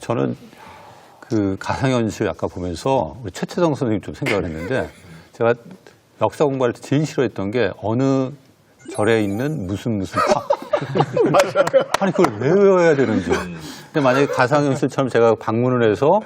저는 그 가상현실 아까 보면서 우리 최채성 선생님 좀 생각을 했는데 제가 역사 공부할 때 제일 싫어했던 게 어느 절에 있는 무슨 탑. 아니 그걸 왜 외워야 되는지. 근데 만약에 가상현실처럼 제가 방문을 해서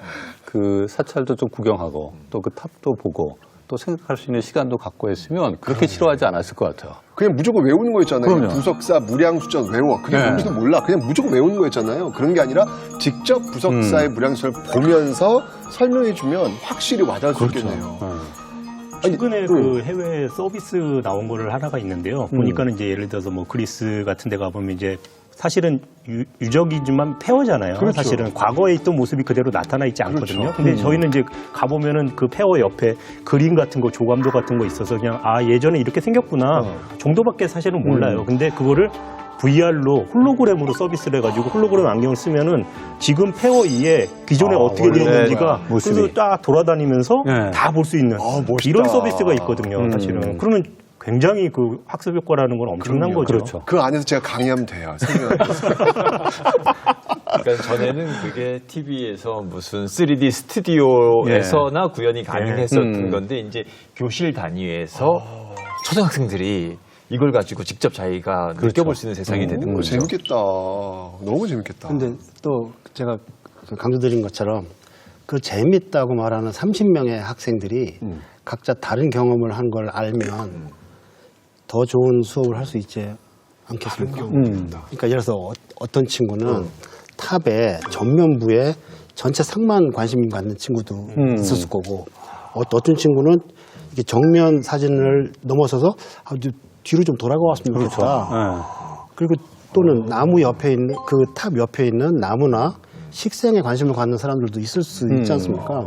그 사찰도 좀 구경하고 또 그 탑도 보고 또 생각할 수 있는 시간도 갖고 했으면 그렇게 싫어하지 않았을 것 같아요. 그냥 무조건 외우는 거였잖아요. 그럼요. 부석사, 무량수전 외워. 그게 뭔지도 몰라. 그냥 무조건 외우는 거였잖아요. 그런 게 아니라 직접 부석사의 무량수를 보면서 설명해주면 확실히 와닿을 수 있겠네요. 최근에 그 해외 서비스 나온 거를 하나가 있는데요. 보니까는 이제 예를 들어서 뭐 그리스 같은 데 가보면 이제 사실은 유적이지만 폐허잖아요. 그렇죠. 사실은 과거에 있던 모습이 그대로 나타나 있지 않거든요. 그렇죠. 근데 저희는 이제 가보면은 그 폐허 옆에 그림 같은 거, 조감도 같은 거 있어서 그냥 아, 예전에 이렇게 생겼구나 정도밖에 사실은 몰라요. 근데 그거를 VR로 홀로그램으로 서비스를 해가지고 홀로그램 안경을 쓰면은 지금 폐허 이에 기존에 어떻게 되었는지가 모습이 딱 돌아다니면서 네. 다 볼 수 있는 멋있다. 이런 서비스가 있거든요. 사실은. 그러면 굉장히 그 학습 효과라는 건 엄청난 거죠. 그렇죠. 그 안에서 제가 강의하면 돼요. 그러니까 전에는 그게 TV에서 무슨 3D 스튜디오에서나 구현이 가능했었던 건데 이제 교실 단위에서 초등학생들이 이걸 가지고 직접 자기가 느껴볼 수 있는 세상이 되는 거죠. 재밌겠다. 너무 재밌겠다. 근데 또 제가 강조드린 것처럼 그 재밌다고 말하는 30명의 학생들이 각자 다른 경험을 한 걸 알면 더 좋은 수업을 할 수 있지 않겠습니까? 그러니까 예를 들어서 어떤 친구는 탑의 전면부에 전체 상만 관심 갖는 친구도 있었을 거고 어떤 친구는 이렇게 정면 사진을 넘어서서 뒤로 좀 돌아가 왔으면 좋겠다. 그리고 또는 나무 옆에 있는 그 탑 옆에 있는 나무나 식생에 관심을 갖는 사람들도 있을 수 있지 않습니까?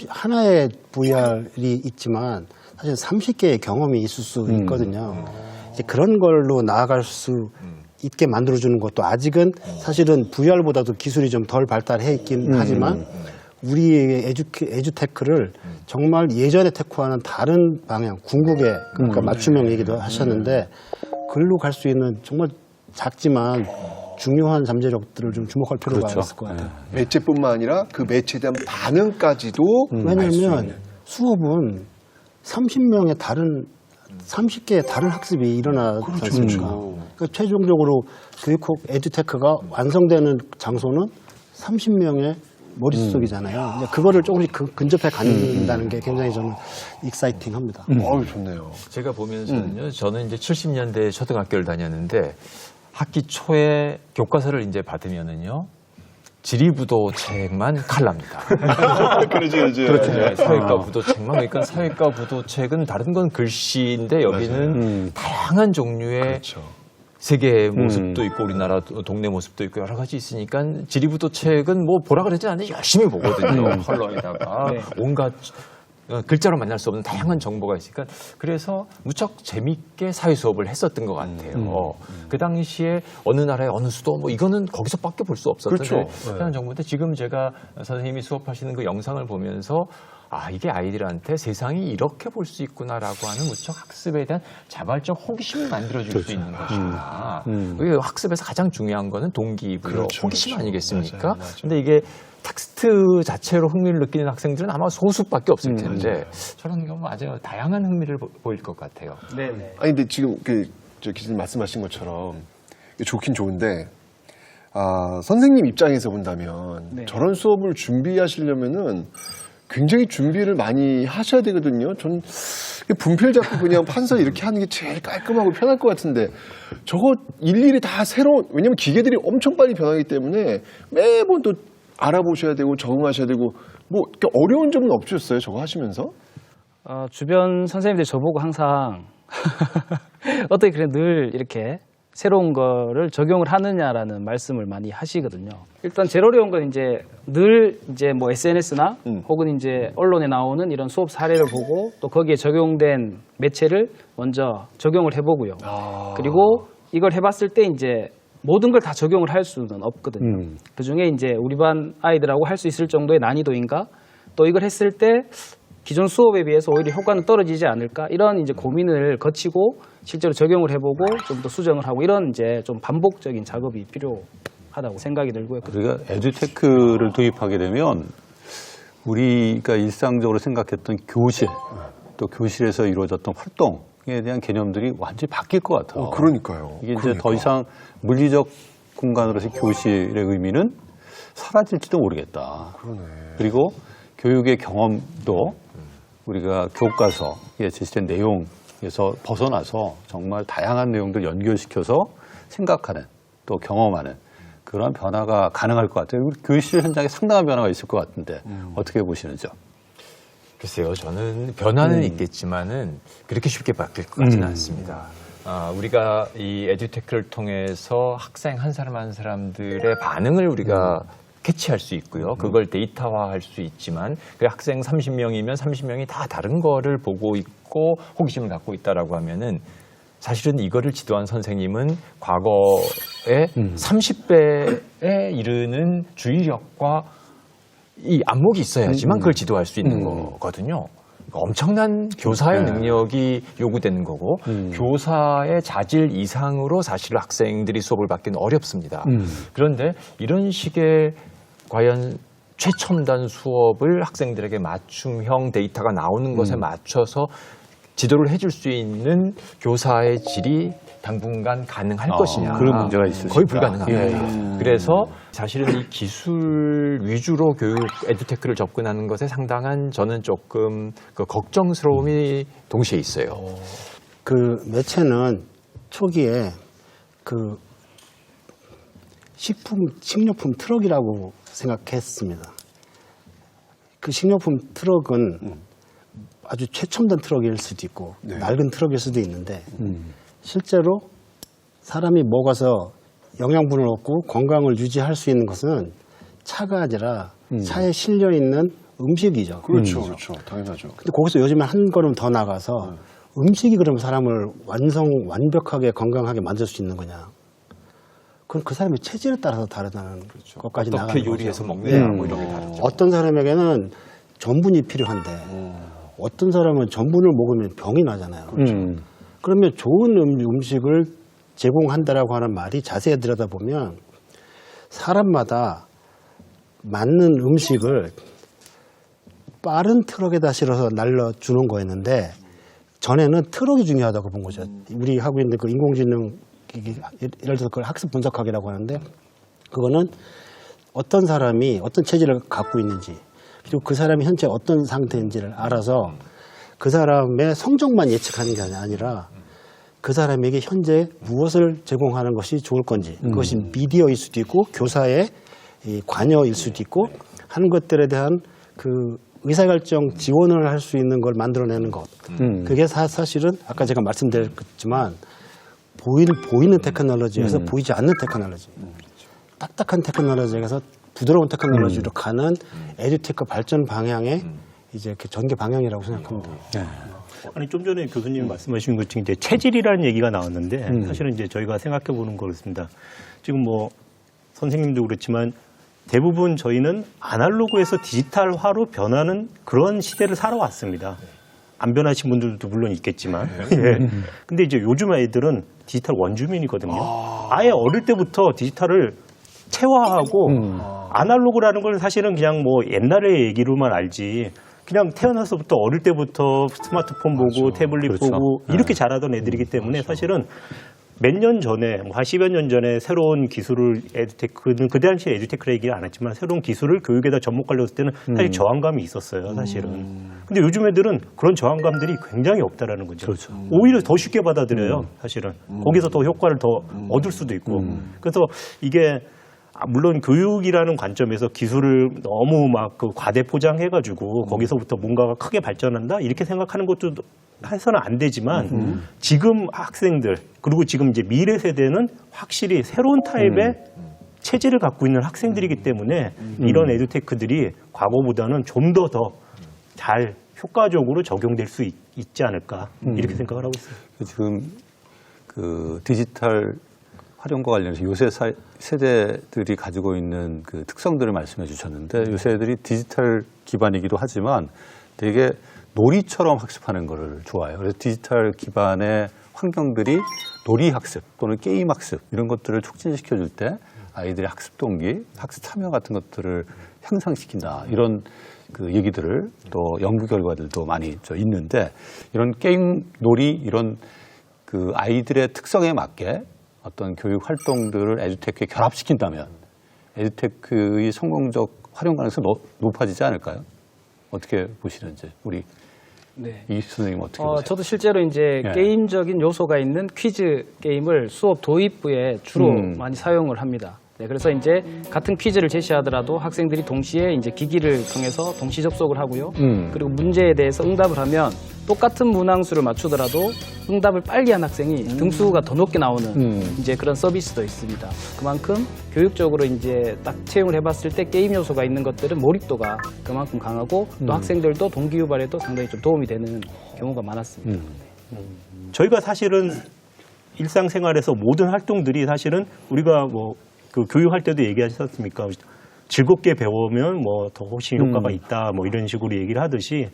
하나의 VR이 있지만 사실 30개의 경험이 있을 수 있거든요. 이제 그런 걸로 나아갈 수 있게 만들어주는 것도 아직은 사실은 VR보다도 기술이 좀 덜 발달해 있긴 하지만 우리의 에듀테크를 정말 예전의 테크와는 다른 방향, 궁극의 그러니까 맞춤형 얘기도 하셨는데 글로 갈 수 있는 정말 작지만 중요한 잠재력들을 좀 주목할 필요가 있을 것 같아요. 매체뿐만 아니라 그 매체에 대한 반응까지도 왜냐하면 수업은 30명의 다른 30개의 다른 학습이 일어나지 않습니까? 그러니까 최종적으로 교육학 에듀테크가 완성되는 장소는 30명의 머릿속이잖아요. 이제 그거를 조금씩 근접해 간다는 게 굉장히 저는 익사이팅합니다. 좋네요. 제가 보면서는요, 저는 이제 70년대 초등학교를 다녔는데 학기 초에 교과서를 이제 받으면은요, 지리부도 책만 칼납니다. 그렇죠. 네, 사회과 부도 책만. 그러니까 사회과 부도 책은 다른 건 글씨인데 여기는 다양한 종류의 세계의 모습도 있고 우리나라 동네 모습도 있고 여러 가지 있으니까 지리부도 책은 뭐 보라 그러지 않는데 열심히 보거든요. 컬러에다가 온갖 글자로 만날 수 없는 다양한 정보가 있으니까 그래서 무척 재밌게 사회 수업을 했었던 것 같아요. 그 당시에 어느 나라의 어느 수도 뭐 이거는 거기서밖에 볼 수 없었던 그런 정보인데 지금 제가 선생님이 수업하시는 그 영상을 보면서 아, 이게 아이들한테 세상이 이렇게 볼 수 있구나라고 하는 무척 학습에 대한 자발적 호기심을 만들어줄 수 있는 것이다. 그게 학습에서 가장 중요한 거는 동기고요. 호기심 아니겠습니까? 근데 이게 텍스트 자체로 흥미를 느끼는 학생들은 아마 소수밖에 없을 텐데 저런 경우 아주 다양한 흥미를 보일 것 같아요. 네네. 아니 근데 지금 저 기자님 말씀하신 것처럼 좋긴 좋은데 선생님 입장에서 본다면 저런 수업을 준비하시려면은 굉장히 준비를 많이 하셔야 되거든요. 전 분필 잡고 그냥 판서 이렇게 하는 게 제일 깔끔하고 편할 것 같은데 저거 일일이 다 새로운 왜냐면 기계들이 엄청 빨리 변하기 때문에 매번 또 알아보셔야 되고 적응하셔야 되고 뭐 이렇게 어려운 점은 없으셨어요? 저거 하시면서? 주변 선생님들이 저보고 항상 어떻게 그래 늘 이렇게 새로운 거를 적용을 하느냐라는 말씀을 많이 하시거든요. 일단 제일 어려운 건 늘 뭐 SNS나 혹은 언론에 나오는 이런 수업 사례를 보고 또 거기에 적용된 매체를 먼저 적용을 해보고요. 그리고 이걸 해봤을 때 모든 걸 다 적용을 할 수는 없거든요. 그중에 우리 반 아이들하고 할 수 있을 정도의 난이도인가? 또 이걸 했을 때 기존 수업에 비해서 오히려 효과는 떨어지지 않을까? 이런 고민을 거치고 실제로 적용을 해보고 좀 더 수정을 하고 이런 좀 반복적인 작업이 필요합니다. 필요하다고 생각이 들고요. 우리가 에듀테크를 도입하게 되면 우리가 일상적으로 생각했던 교실, 또 교실에서 이루어졌던 활동에 대한 개념들이 완전히 바뀔 것 같아요. 그러니까요. 이게 이제 그러니까. 더 이상 물리적 공간으로서 교실의 의미는 사라질지도 모르겠다. 그러네. 그리고 교육의 경험도 우리가 교과서에 제시된 내용에서 벗어나서 정말 다양한 내용들 연결시켜서 생각하는 또 경험하는 그런 변화가 가능할 것 같아요. 우리 교실 현장에 상당한 변화가 있을 것 같은데 어떻게 보시는지요? 글쎄요, 저는 변화는 있겠지만은 그렇게 쉽게 바뀔 것 같지는 않습니다. 우리가 이 에듀테크를 통해서 학생 한 사람 한 사람들의 반응을 우리가 캐치할 수 있고요. 그걸 데이터화할 수 있지만 그 학생 30명이면 30명이 다 다른 거를 보고 있고 호기심을 갖고 있다라고 하면은 사실은 이거를 지도한 선생님은 과거에 30배에 이르는 주의력과 이 안목이 있어야지만 그걸 지도할 수 있는 거거든요. 엄청난 교사의 능력이 요구되는 거고 교사의 자질 이상으로 사실 학생들이 수업을 받기는 어렵습니다. 그런데 이런 식의 과연 최첨단 수업을 학생들에게 맞춤형 데이터가 나오는 것에 맞춰서 지도를 해줄 수 있는 교사의 질이 당분간 가능할 것이냐. 그런 문제가 있을 거의 수 있다. 불가능합니다. 그래서 사실은 이 기술 위주로 교육 에듀테크를 접근하는 것에 상당한 저는 조금 그 걱정스러움이 동시에 있어요. 그 매체는 초기에 그 식료품 트럭이라고 생각했습니다. 그 식료품 트럭은 아주 최첨단 트럭일 수도 있고 낡은 트럭일 수도 있는데 실제로 사람이 먹어서 영양분을 얻고 건강을 유지할 수 있는 것은 차가 아니라 차에 실려 있는 음식이죠. 그렇죠. 그렇죠. 당연하죠. 근데 거기서 요즘에 한 걸음 더 나가서 음식이 그럼 사람을 완벽하게 건강하게 만들 수 있는 거냐? 그건 그 사람의 체질에 따라서 다르다는 것까지 나가는 어떻게 거죠. 요리해서 먹느냐 뭐 이런 게 다르죠. 어떤 사람에게는 전분이 필요한데 어떤 사람은 전분을 먹으면 병이 나잖아요. 그러면 좋은 음식을 제공한다라고 하는 말이 자세히 들여다보면 사람마다 맞는 음식을 빠른 트럭에다 실어서 날려주는 거였는데 전에는 트럭이 중요하다고 본 거죠. 우리 하고 있는 그 인공지능 예를 들어서 그걸 학습 분석학이라고 하는데 그거는 어떤 사람이 어떤 체질을 갖고 있는지 그리고 그 사람이 현재 어떤 상태인지를 알아서 그 사람의 성적만 예측하는 게 아니라 그 사람에게 현재 무엇을 제공하는 것이 좋을 건지 그것이 미디어일 수도 있고 교사의 이 관여일 수도 있고 하는 것들에 대한 그 의사결정 지원을 할 수 있는 걸 만들어내는 것. 그게 사실은 아까 제가 말씀드렸지만 보이는 테크놀로지에서 보이지 않는 테크놀로지. 딱딱한 테크놀로지에서 부드러운 테크놀로지로 가는 에듀테크 발전 방향의 이제 그 전개 방향이라고 생각합니다. 아니 좀 전에 교수님이 말씀하신 것 중에 이제 체질이라는 얘기가 나왔는데 사실은 이제 저희가 생각해 보는 거였습니다. 지금 뭐 선생님도 그렇지만 대부분 저희는 아날로그에서 디지털화로 변하는 그런 시대를 살아왔습니다. 안 변하신 분들도 물론 있겠지만. 예. 근데 이제 요즘 아이들은 디지털 원주민이거든요. 아예 어릴 때부터 디지털을 체화하고 아날로그라는 걸 사실은 그냥 뭐 옛날의 얘기로만 알지. 그냥 태어나서부터 어릴 때부터 스마트폰 보고 태블릿 그렇죠. 보고 이렇게 자라던 애들이기 때문에 사실은 몇 년 전에, 뭐 한 10여 년 전에 새로운 기술을 에듀테크는 그 당시에 에듀테크라 얘기를 안 했지만 새로운 기술을 교육에다 접목하려고 했을 때는 사실 저항감이 있었어요, 사실은. 근데 요즘 애들은 그런 저항감들이 굉장히 없다라는 거죠. 그렇죠. 오히려 더 쉽게 받아들여요, 사실은. 거기서 더 효과를 더 얻을 수도 있고. 그래서 이게 물론 교육이라는 관점에서 기술을 너무 막 그 과대 포장해가지고 거기서부터 뭔가가 크게 발전한다 이렇게 생각하는 것도 해서는 안 되지만 지금 학생들 그리고 지금 이제 미래 세대는 확실히 새로운 타입의 체질을 갖고 있는 학생들이기 때문에 이런 에듀테크들이 과거보다는 좀 더 잘 효과적으로 적용될 수 있지 않을까 이렇게 생각을 하고 있어요. 지금 그 디지털 활용과 관련해서 요새 세대들이 가지고 있는 그 특성들을 말씀해 주셨는데 요새 애들이 디지털 기반이기도 하지만 되게 놀이처럼 학습하는 거를 좋아해요. 그래서 디지털 기반의 환경들이 놀이 학습 또는 게임 학습 이런 것들을 촉진시켜 줄 때 아이들의 학습 동기, 학습 참여 같은 것들을 향상시킨다. 이런 그 얘기들을 또 연구 결과들도 많이 있는데 이런 게임 놀이 이런 그 아이들의 특성에 맞게 어떤 교육 활동들을 에듀테크에 결합시킨다면 에듀테크의 성공적 활용 가능성이 높아지지 않을까요? 어떻게 보시는지 우리 네. 이 선생님 어떻게 보세요? 저도 실제로 이제 예. 게임적인 요소가 있는 퀴즈 게임을 수업 도입부에 주로 많이 사용을 합니다. 네, 그래서 이제 같은 퀴즈를 제시하더라도 학생들이 동시에 이제 기기를 통해서 동시 접속을 하고요. 그리고 문제에 대해서 응답을 하면 똑같은 문항수를 맞추더라도 응답을 빨리 한 학생이 등수가 더 높게 나오는 이제 그런 서비스도 있습니다. 그만큼 교육적으로 이제 딱 채용을 해봤을 때 게임 요소가 있는 것들은 몰입도가 그만큼 강하고 또 학생들도 동기 유발에도 상당히 좀 도움이 되는 경우가 많았습니다. 저희가 사실은 일상생활에서 모든 활동들이 사실은 우리가 뭐 그 교육할 때도 얘기하셨습니까? 즐겁게 배우면 뭐 더 훨씬 효과가 있다 뭐 이런 식으로 얘기를 하듯이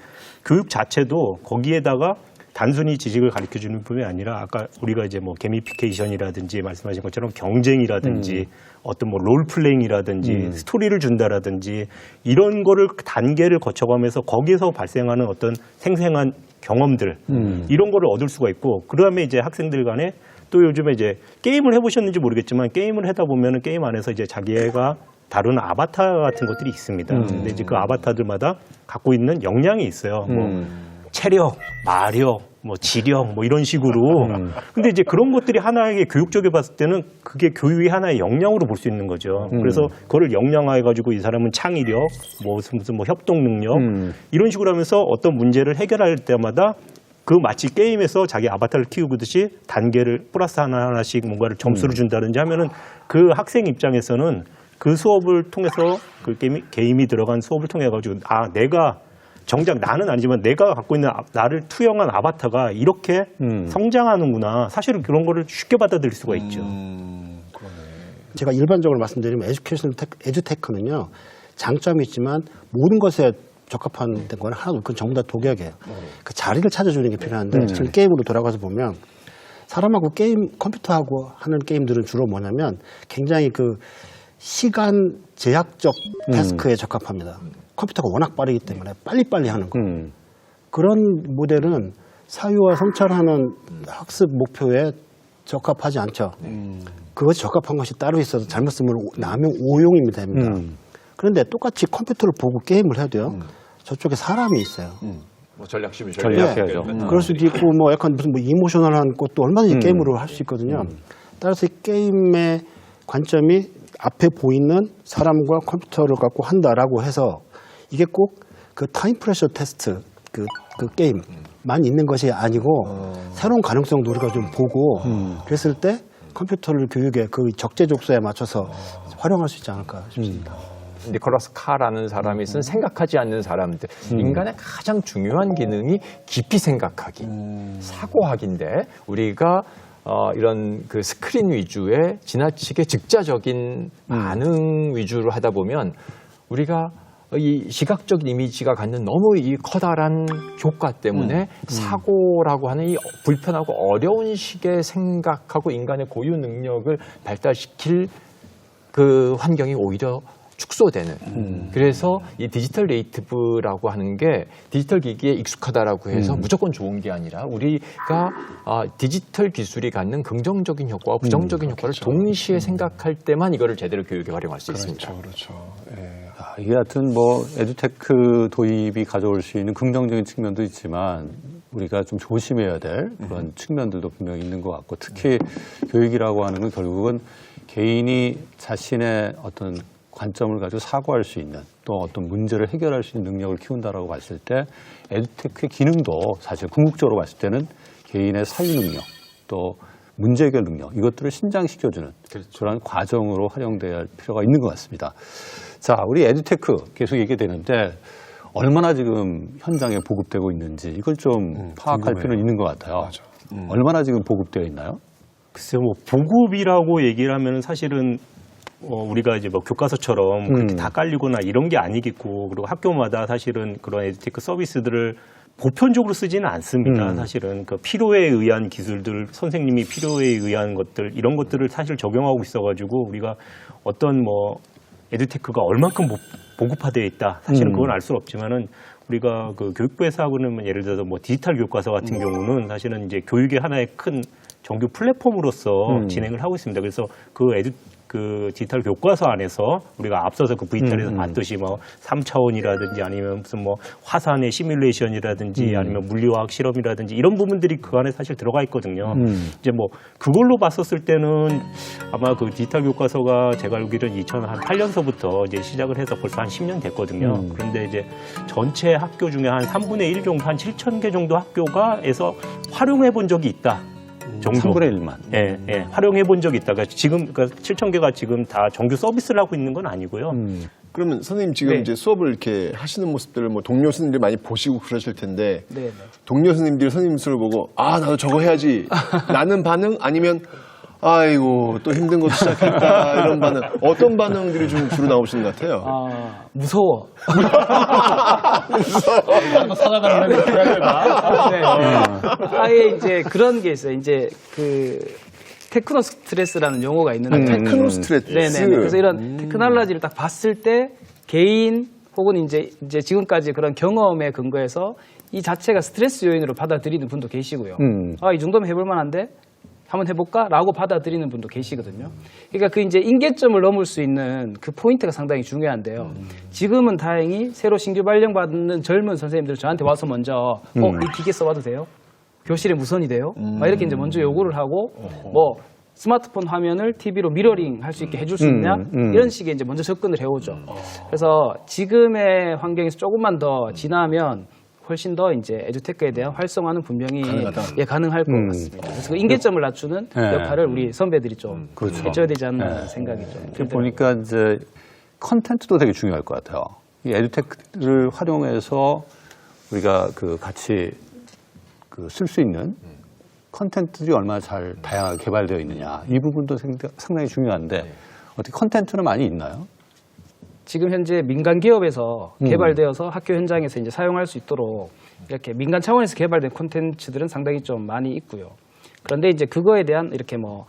교육 자체도 거기에다가 단순히 지식을 가르쳐 주는 뿐이 아니라 아까 우리가 이제 뭐 게미피케이션이라든지 말씀하신 것처럼 경쟁이라든지 어떤 뭐 롤플레잉이라든지 스토리를 준다라든지 이런 거를 단계를 거쳐가면서 거기에서 발생하는 어떤 생생한 경험들 이런 거를 얻을 수가 있고 그다음에 이제 학생들 간에 또 요즘에 이제 게임을 해보셨는지 모르겠지만 게임을 하다 보면은 게임 안에서 이제 자기가 다루는 아바타 같은 것들이 있습니다. 근데 이제 그 아바타들마다 갖고 있는 역량이 있어요. 뭐 체력, 마력, 뭐 지력, 뭐 이런 식으로. 근데 이제 그런 것들이 하나의 교육적으로 봤을 때는 그게 교육의 하나의 역량으로 볼 수 있는 거죠. 그래서 그거를 역량화해가지고 이 사람은 창의력, 뭐 무슨 뭐 협동 능력 이런 식으로 하면서 어떤 문제를 해결할 때마다 그 마치 게임에서 자기 아바타를 키우듯이 단계를 플러스 하나하나씩 뭔가를 점수를 준다든지 하면은 그 학생 입장에서는 그 수업을 통해서 그 게임이 들어간 수업을 통해 가지고 내가 정작 나는 아니지만 내가 갖고 있는 나를 투영한 아바타가 이렇게 성장하는구나. 사실은 그런 거를 쉽게 받아들일 수가 있죠. 제가 일반적으로 말씀드리면 에듀테크는요 장점이 있지만 모든 것에 적합한 건 하나도 없고 전부 다 독약이에요. 그 자리를 찾아주는 게 필요한데 지금 게임으로 돌아가서 보면 사람하고 컴퓨터하고 하는 게임들은 주로 뭐냐면 굉장히 그 시간 제약적 태스크에 적합합니다. 컴퓨터가 워낙 빠르기 때문에 빨리빨리 하는 거. 그런 모델은 사유와 성찰하는 학습 목표에 적합하지 않죠. 그것이 적합한 것이 따로 있어서 잘못 쓰면 남용 오용이 됩니다. 그런데 똑같이 컴퓨터를 보고 게임을 해도요. 저쪽에 사람이 있어요. 뭐 전략심이 전략해야죠. 그럴 수도 있고 뭐 약간 무슨 뭐 이모셔널한 것도 얼마든지 게임으로 할 수 있거든요. 따라서 이 게임의 관점이 앞에 보이는 사람과 컴퓨터를 갖고 한다라고 해서 이게 꼭 그 타임 프레셔 테스트 그 게임만 있는 것이 아니고 새로운 가능성도 우리가 좀 보고 그랬을 때 컴퓨터를 교육의 그 적재적소에 맞춰서 활용할 수 있지 않을까 싶습니다. 니콜라스 카라는 사람이 쓴 생각하지 않는 사람들. 인간의 가장 중요한 기능이 깊이 생각하기, 사고하기인데 우리가 이런 그 스크린 위주의 지나치게 즉자적인 반응 위주로 하다 보면 우리가 이 시각적인 이미지가 갖는 너무 이 커다란 효과 때문에 사고라고 하는 이 불편하고 어려운 식의 생각하고 인간의 고유 능력을 발달시킬 그 환경이 오히려 축소되는. 그래서 이 디지털 네이티브라고 하는 게 디지털 기기에 익숙하다라고 해서 무조건 좋은 게 아니라 우리가 디지털 기술이 갖는 긍정적인 효과와 부정적인 효과를 동시에 생각할 때만 이거를 제대로 교육에 활용할 수 있습니다. 그렇죠. 예. 이게 하여튼 뭐 에듀테크 도입이 가져올 수 있는 긍정적인 측면도 있지만 우리가 좀 조심해야 될 그런 측면들도 분명히 있는 것 같고 특히 교육이라고 하는 건 결국은 개인이 자신의 어떤 관점을 가지고 사고할 수 있는 또 어떤 문제를 해결할 수 있는 능력을 키운다라고 봤을 때 에듀테크의 기능도 사실 궁극적으로 봤을 때는 개인의 사유 능력 또 문제 해결 능력 이것들을 신장시켜주는 그런 과정으로 활용돼야 할 필요가 있는 것 같습니다. 자, 우리 에듀테크 계속 얘기되는데 얼마나 지금 현장에 보급되고 있는지 이걸 좀 파악할 궁금해요. 필요는 있는 것 같아요. 맞아. 얼마나 지금 보급되어 있나요? 글쎄요, 뭐 보급이라고 얘기를 하면은 사실은 우리가 이제 뭐 교과서처럼 그렇게 다 깔리거나 이런 게 아니겠고 그리고 학교마다 사실은 그런 에듀테크 서비스들을 보편적으로 쓰지는 않습니다. 사실은 그 필요에 의한 기술들, 선생님이 필요에 의한 것들 이런 것들을 사실 적용하고 있어가지고 우리가 어떤 뭐 에듀테크가 얼만큼 보급화되어 있다. 사실은 그건 알 수는 없지만은 우리가 그 교육부에서 하고는 뭐 예를 들어서 뭐 디지털 교과서 같은 경우는 사실은 이제 교육의 하나의 큰 정규 플랫폼으로서 진행을 하고 있습니다. 그래서 그 디지털 교과서 안에서 우리가 앞서서 그 VTR에서 봤듯이 뭐 3차원이라든지 아니면 무슨 뭐 화산의 시뮬레이션이라든지 아니면 물리화학 실험이라든지 이런 부분들이 그 안에 사실 들어가 있거든요. 이제 뭐 그걸로 봤었을 때는 아마 그 디지털 교과서가 제가 알기로는 2008년서부터 이제 시작을 해서 벌써 한 10년 됐거든요. 그런데 이제 전체 학교 중에 한 3분의 1 정도, 한 7,000개 정도 학교가에서 활용해 본 적이 있다. 정도. 3분의 1만. 예, 예. 활용해 본 적이 있다. 그러니까 지금, 7,000개가 지금 다 정규 서비스를 하고 있는 건 아니고요. 그러면 선생님 지금 네. 이제 수업을 이렇게 하시는 모습들을 뭐 동료 선생님들 많이 보시고 그러실 텐데 네. 동료 선생님들이 선생님 수를 보고 아 나도 저거 해야지 라는 반응 아니면 아이고 또 힘든 것도 시작했다 이런 반응 어떤 반응들이 좀 주로 나오시는 것 같아요? 무서워. 네. 아예 이제 그런 게 있어요. 이제 그 테크노 스트레스라는 용어가 있는데 테크노 스트레스. 네네. 그래서 이런 테크놀로지를 딱 봤을 때 개인 혹은 이제 지금까지 그런 경험에 근거해서 이 자체가 스트레스 요인으로 받아들이는 분도 계시고요. 아, 이 정도면 해볼 만한데 한번 해볼까라고 받아들이는 분도 계시거든요. 그러니까 그 이제 인계점을 넘을 수 있는 그 포인트가 상당히 중요한데요. 지금은 다행히 새로 신규 발령받는 젊은 선생님들 저한테 와서 먼저 이 기계 써봐도 돼요? 교실에 무선이 돼요? 막 이렇게 이제 먼저 요구를 하고 뭐 스마트폰 화면을 TV로 미러링 할 수 있게 해줄 수 있냐? 이런 식의 이제 먼저 접근을 해오죠. 그래서 지금의 환경에서 조금만 더 지나면 훨씬 더 이제 에듀테크에 대한 활성화는 분명히 가능할 것 같습니다. 그래서 그 인계점을 낮추는 역할을 우리 선배들이 좀 해줘야 되지 않나 생각이 좀 지금 들더라고요. 보니까 이제 컨텐츠도 되게 중요할 것 같아요. 이 에듀테크를 활용해서 우리가 그 같이 그 쓸 수 있는 컨텐츠들이 얼마나 잘 다양하게 개발되어 있느냐 이 부분도 상당히 중요한데 어떻게 컨텐츠는 많이 있나요? 지금 현재 민간 기업에서 개발되어서 학교 현장에서 이제 사용할 수 있도록 이렇게 민간 차원에서 개발된 콘텐츠들은 상당히 좀 많이 있고요. 그런데 이제 그거에 대한 이렇게 뭐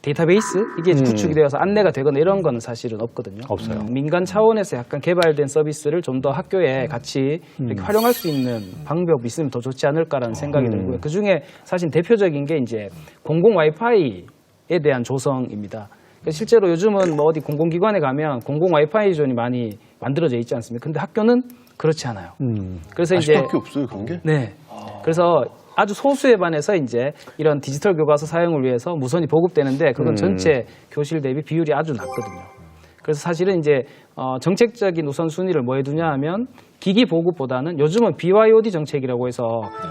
데이터베이스 이게 구축이 되어서 안내가 되거나 이런 거는 사실은 없거든요. 없어요. 민간 차원에서 약간 개발된 서비스를 좀 더 학교에 같이 이렇게 활용할 수 있는 방법이 있으면 더 좋지 않을까라는 생각이 들고요. 그 중에 사실 대표적인 게 이제 공공 와이파이에 대한 조성입니다. 실제로 요즘은 뭐 어디 공공기관에 가면 공공 와이파이 존이 많이 만들어져 있지 않습니까? 근데 학교는 그렇지 않아요. 그래서 이제 아직도 학교 없어요 그런 게? 네. 그래서 아주 소수에 반해서 이제 이런 디지털 교과서 사용을 위해서 무선이 보급되는데 그건 전체 교실 대비 비율이 아주 낮거든요. 그래서 사실은 이제 정책적인 우선순위를 뭐 해두냐 하면 기기 보급보다는 요즘은 BYOD 정책이라고 해서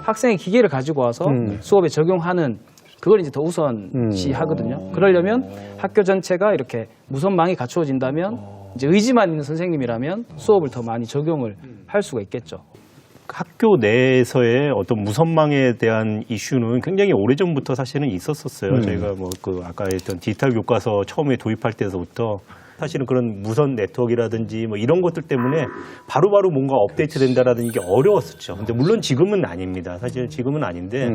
학생이 기계를 가지고 와서 수업에 적용하는 그걸 이제 더 우선시하거든요. 그러려면 학교 전체가 이렇게 무선망이 갖추어진다면 이제 의지만 있는 선생님이라면 수업을 더 많이 적용을 할 수가 있겠죠. 학교 내에서의 어떤 무선망에 대한 이슈는 굉장히 오래전부터 사실은 있었었어요. 저희가 뭐 그 아까 했던 디지털 교과서 처음에 도입할 때서부터 사실은 그런 무선 네트워크라든지 뭐 이런 것들 때문에 바로바로 뭔가 업데이트 된다라는 게 어려웠었죠. 근데 물론 지금은 아닙니다. 사실 지금은 아닌데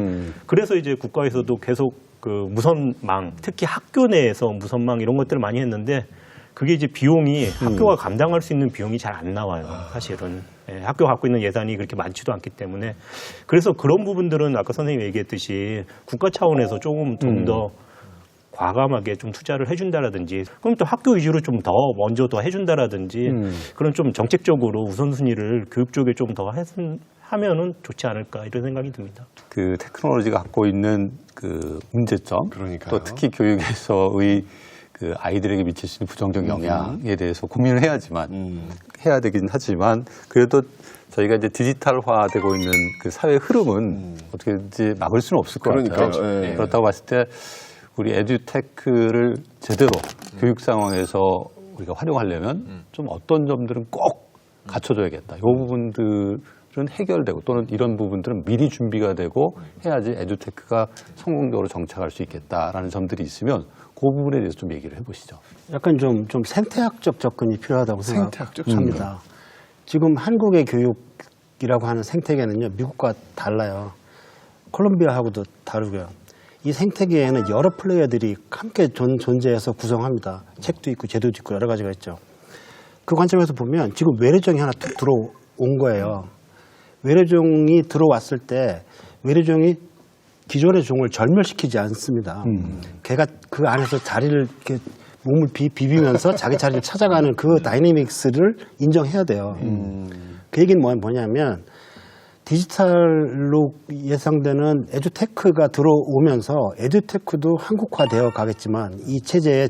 그래서 이제 국가에서도 계속 그 무선망, 특히 학교 내에서 무선망 이런 것들을 많이 했는데 그게 이제 비용이 학교가 감당할 수 있는 비용이 잘 안 나와요. 사실은. 예, 학교가 갖고 있는 예산이 그렇게 많지도 않기 때문에 그래서 그런 부분들은 아까 선생님이 얘기했듯이 국가 차원에서 조금 좀 더 과감하게 좀 투자를 해준다라든지 그럼 또 학교 위주로 좀 더 먼저 더 해준다라든지 그런 좀 정책적으로 우선순위를 교육 쪽에 좀 더 하면은 좋지 않을까 이런 생각이 듭니다. 그 테크놀로지가 갖고 있는 그 문제점 그러니까요. 또 특히 교육에서의 그 아이들에게 미칠 수 있는 부정적 영향에 대해서 고민을 해야지만 해야 되긴 하지만 그래도 저희가 이제 디지털화되고 있는 그 사회 흐름은 어떻게든지 막을 수는 없을 것 그러니까요. 같아요. 예. 그렇다고 봤을 때 우리 에듀테크를 제대로 교육 상황에서 우리가 활용하려면 좀 어떤 점들은 꼭 갖춰줘야겠다. 이 부분들은 해결되고 또는 이런 부분들은 미리 준비가 되고 해야지 에듀테크가 성공적으로 정착할 수 있겠다라는 점들이 있으면 그 부분에 대해서 좀 얘기를 해보시죠. 약간 좀 생태학적 접근이 필요하다고 생태학적 생각합니다. 지금 한국의 교육 한국이라고 하는 생태계는요, 미국과 달라요. 콜롬비아하고도 다르고요. 이 생태계에는 여러 플레이어들이 함께 존재해서 구성합니다. 책도 있고 제도도 있고 여러 가지가 있죠. 그 관점에서 보면 지금 외래종이 하나 툭 들어온 거예요. 외래종이 들어왔을 때 외래종이 기존의 종을 절멸시키지 않습니다. 걔가 그 안에서 자리를 이렇게 몸을 비비면서 자기 자리를 찾아가는 그 다이내믹스를 인정해야 돼요. 그 얘기는 뭐냐면 디지털로 예상되는 에듀테크가 들어오면서 에듀테크도 한국화되어 가겠지만 이 체제에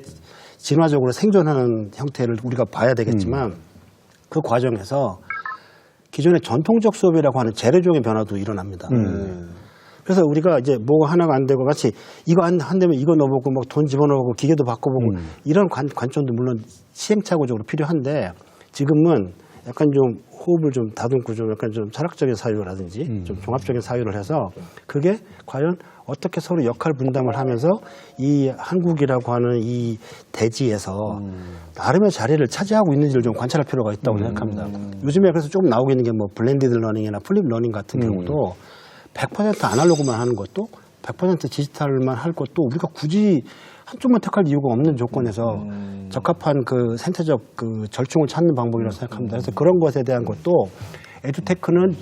진화적으로 생존하는 형태를 우리가 봐야 되겠지만 그 과정에서 기존의 전통적 수업이라고 하는 재래종의 변화도 일어납니다. 그래서 우리가 이제 뭐가 하나가 안 되고 같이 이거 안 되면 이거 넣어보고 막 돈 집어넣고 기계도 바꿔보고 이런 관점도 물론 시행착오적으로 필요한데 지금은 약간 좀 호흡을 좀 다듬고 좀 약간 좀 철학적인 사유라든지 좀 종합적인 사유를 해서 그게 과연 어떻게 서로 역할 분담을 하면서 이 한국이라고 하는 이 대지에서 나름의 자리를 차지하고 있는지를 좀 관찰할 필요가 있다고 생각합니다. 요즘에 그래서 조금 나오고 있는 게 뭐 블렌디드 러닝이나 플립 러닝 같은 경우도 100% 아날로그만 하는 것도 100% 디지털만 할 것도 우리가 굳이 한쪽만 택할 이유가 없는 조건에서 적합한 그 생태적 그 절충을 찾는 방법이라고 생각합니다. 그래서 그런 것에 대한 것도 에듀테크는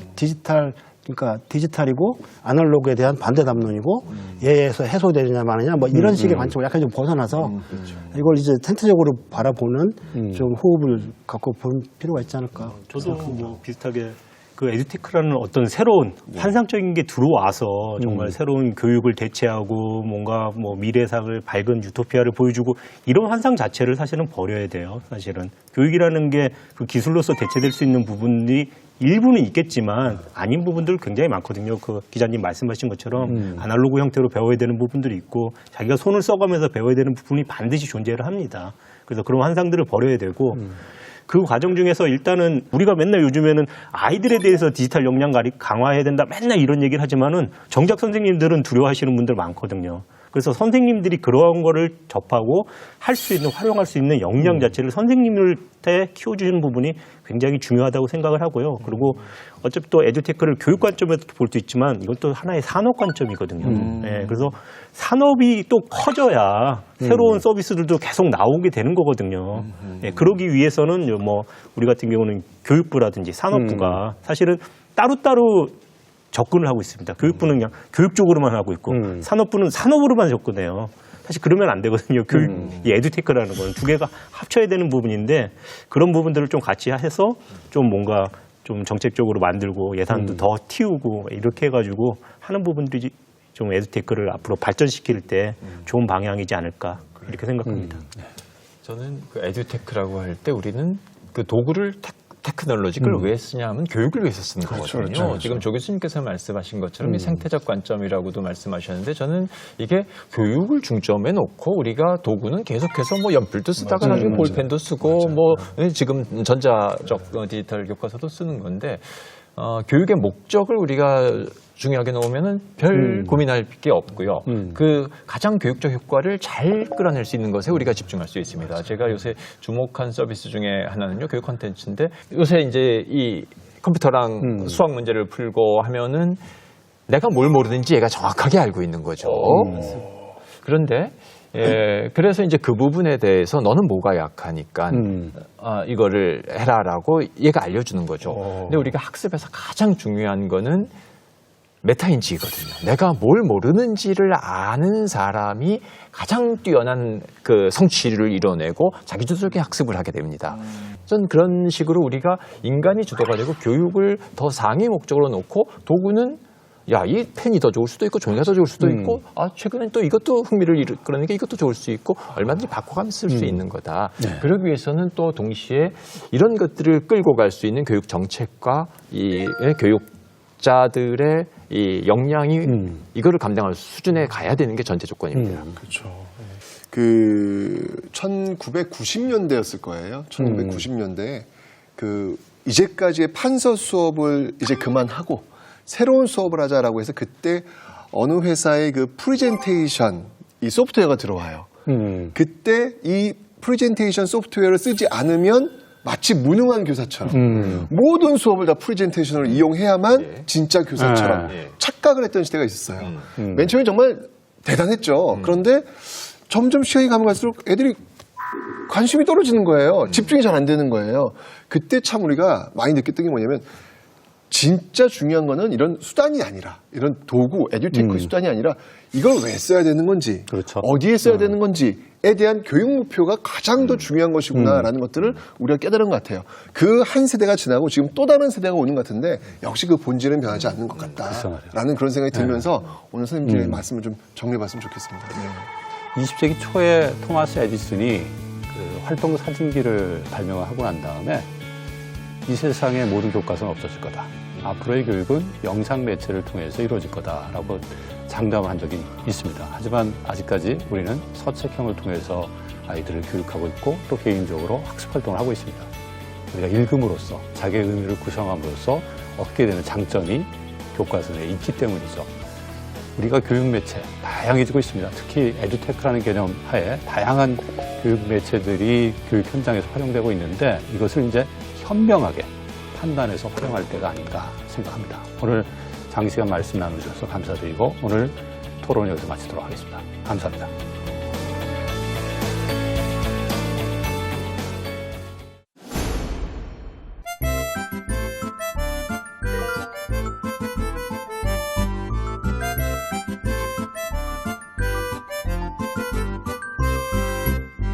그러니까 디지털이고 아날로그에 대한 반대 담론이고 얘에서 해소되느냐 마느냐 뭐 이런 식의 관점을 약간 좀 벗어나서 이걸 이제 생태적으로 바라보는 좀 호흡을 갖고 볼 필요가 있지 않을까. 저도 뭐 비슷하게 그 에듀테크라는 어떤 새로운 환상적인 게 들어와서 정말 새로운 교육을 대체하고 뭔가 뭐 미래상을 밝은 유토피아를 보여주고 이런 환상 자체를 사실은 버려야 돼요. 사실은 교육이라는 게 그 기술로서 대체될 수 있는 부분이 일부는 있겠지만 아닌 부분들 굉장히 많거든요. 그 기자님 말씀하신 것처럼 아날로그 형태로 배워야 되는 부분들이 있고 자기가 손을 써가면서 배워야 되는 부분이 반드시 존재를 합니다. 그래서 그런 환상들을 버려야 되고 그 과정 중에서 일단은 우리가 맨날 요즘에는 아이들에 대해서 디지털 역량 강화해야 된다 맨날 이런 얘기를 하지만은 정작 선생님들은 두려워하시는 분들 많거든요. 그래서 선생님들이 그러한 거를 접하고 할 수 있는 활용할 수 있는 역량 자체를 선생님한테 키워주는 부분이 굉장히 중요하다고 생각을 하고요. 그리고 어차피 또 에듀테크를 교육 관점에서 볼 수 있지만 이건 또 하나의 산업 관점이거든요. 네, 그래서 산업이 또 커져야 새로운 서비스들도 계속 나오게 되는 거거든요. 네, 그러기 위해서는 뭐 우리 같은 경우는 교육부라든지 산업부가 사실은 따로따로 접근을 하고 있습니다. 교육부는 그냥 교육 쪽으로만 하고 있고 산업부는 산업으로만 접근해요. 사실 그러면 안 되거든요. 이 에듀테크라는 건 두 개가 합쳐야 되는 부분인데 그런 부분들을 좀 같이 해서 좀 뭔가 좀 정책적으로 만들고 예산도 더 틔우고 이렇게 해가지고 하는 부분들이 좀 에듀테크를 앞으로 발전시킬 때 좋은 방향이지 않을까 이렇게 생각합니다. 저는 그 에듀테크라고 할 때 우리는 그 도구를 테크놀로지를 왜 쓰냐 하면 교육을 위해서 쓰는 거거든요. 그렇죠. 지금 조 교수님께서 말씀하신 것처럼 이 생태적 관점이라고도 말씀하셨는데 저는 이게 교육을 중점에 놓고 우리가 도구는 계속해서 뭐 연필도 쓰다가 나중에 볼펜도 쓰고 뭐 지금 전자적 디지털 교과서도 쓰는 건데 교육의 목적을 우리가 중요하게 놓으면은 별 고민할 게 없고요. 그 가장 교육적 효과를 잘 끌어낼 수 있는 것에 우리가 집중할 수 있습니다. 제가 요새 주목한 서비스 중에 하나는요, 교육 콘텐츠인데 요새 이제 이 컴퓨터랑 수학 문제를 풀고 하면은 내가 뭘 모르는지 얘가 정확하게 알고 있는 거죠. 그런데 그래서 이제 그 부분에 대해서 너는 뭐가 약하니까 이거를 해라라고 얘가 알려주는 거죠. 근데 우리가 학습에서 가장 중요한 거는 메타인지거든요. 내가 뭘 모르는지를 아는 사람이 가장 뛰어난 그 성취를 이뤄내고 자기주도적인 학습을 하게 됩니다. 전 그런 식으로 우리가 인간이 주도가 되고 교육을 더 상위 목적으로 놓고 도구는 야, 이 펜이 더 좋을 수도 있고 종이가 더 좋을 수도 있고 최근엔 또 이것도 흥미를 이끌어내니까 이것도 좋을 수 있고 얼마든지 바꿔가면서 쓸 수 있는 거다. 그러기 위해서는 또 동시에 이런 것들을 끌고 갈 수 있는 교육 정책과 이 교육자들의 이 역량이 이거를 감당할 수준에 가야 되는 게 전제 조건입니다. 그렇죠. 그 1990년대였을 거예요. 1990년대에 그 이제까지의 판서 수업을 이제 그만하고 새로운 수업을 하자라고 해서 그때 어느 회사의 그 프레젠테이션 이 소프트웨어가 들어와요. 그때 이 프레젠테이션 소프트웨어를 쓰지 않으면 마치 무능한 교사처럼 모든 수업을 다 프레젠테이션을 이용해야만 진짜 교사처럼 착각을 했던 시대가 있었어요. 맨 처음에 정말 대단했죠. 그런데 점점 시간이 가면 갈수록 애들이 관심이 떨어지는 거예요. 집중이 잘 안 되는 거예요. 그때 참 우리가 많이 느꼈던 게 뭐냐면 진짜 중요한 거는 이런 수단이 아니라 이런 도구, 에듀테크 수단이 아니라 이걸 왜 써야 되는 건지 그렇죠. 어디에 써야 되는 건지에 대한 교육 목표가 가장 더 중요한 것이구나라는 것들을 우리가 깨달은 것 같아요. 그 한 세대가 지나고 지금 또 다른 세대가 오는 것 같은데 역시 그 본질은 변하지 않는 것 같다라는 그런 생각이 들면서 오늘 선생님들의 말씀을 좀 정리해봤으면 좋겠습니다. 네. 20세기 초에 토마스 에디슨이 그 활동 사진기를 발명하고 난 다음에 이 세상의 모든 교과서는 없어질 거다. 앞으로의 교육은 영상 매체를 통해서 이루어질 거다라고 장담한 적이 있습니다. 하지만 아직까지 우리는 서책형을 통해서 아이들을 교육하고 있고 또 개인적으로 학습 활동을 하고 있습니다. 우리가 읽음으로써 자기의 의미를 구성함으로써 얻게 되는 장점이 교과서 내에 있기 때문이죠. 우리가 교육 매체 다양해지고 있습니다. 특히 에듀테크라는 개념 하에 다양한 교육 매체들이 교육 현장에서 활용되고 있는데 이것을 이제 현명하게 판단해서 활용할 때가 아닌가 생각합니다. 오늘 장시간 말씀 나누셔서 감사드리고 오늘 토론 여기서 마치도록 하겠습니다. 감사합니다.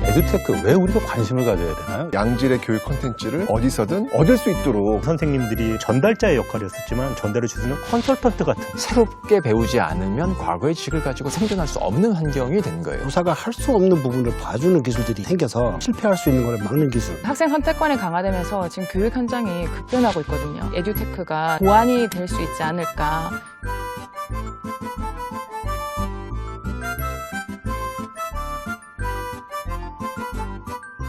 에듀테크 왜 우리가 관심을 가져야 되나요? 양질의 교육 콘텐츠를 어디서든 얻을 수 있도록 선생님들이 전달자의 역할이었었지만 전달해 주는 컨설턴트 같은 새롭게 배우지 않으면 과거의 지식을 가지고 생존할 수 없는 환경이 된 거예요. 교사가 할 수 없는 부분을 봐주는 기술들이 생겨서 실패할 수 있는 걸 막는 기술. 학생 선택권이 강화되면서 지금 교육 현장이 급변하고 있거든요. 에듀테크가 보완이 될 수 있지 않을까.